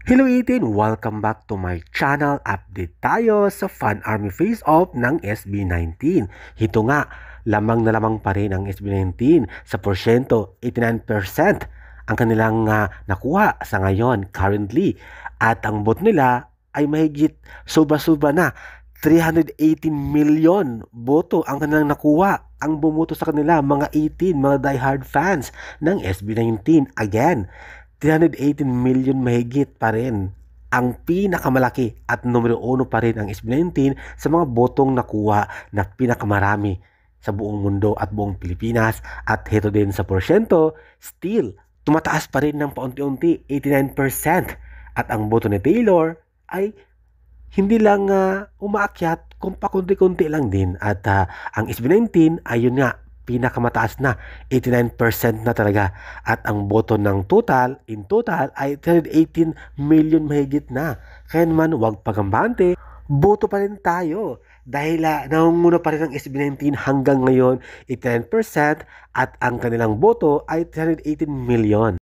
Hello 18! Welcome back to my channel. Update tayo sa Fun Army Face-Off ng SB19. Ito nga, lamang na lamang pa rin ang SB19 sa porsyento, 89% ang kanilang nakuha sa ngayon currently. At ang bot nila ay mahigit sobra-sobra na 318 million boto ang kanilang nakuha. Ang bumoto sa kanila, mga 18, mga diehard fans ng SB19. Again, 318 million mahigit pa rin ang pinakamalaki at numero 1 pa rin ang SB19 sa mga botong nakuha na pinakamarami sa buong mundo at buong Pilipinas. At heto din sa porsyento, still tumataas pa rin ng paunti-unti, 89%. At ang boto ni Taylor ay hindi lang umaakyat, kung pakunti-kunti lang din. At ang SB19 ayun nga, pinakamataas na, 89% na talaga. At ang boto ng in total ay 318 million mahigit na. Kaya naman, huwag pagambante, boto pa rin tayo. Dahil nangunguna pa rin ang SB19 hanggang ngayon, 89%, at ang kanilang boto ay 318 million.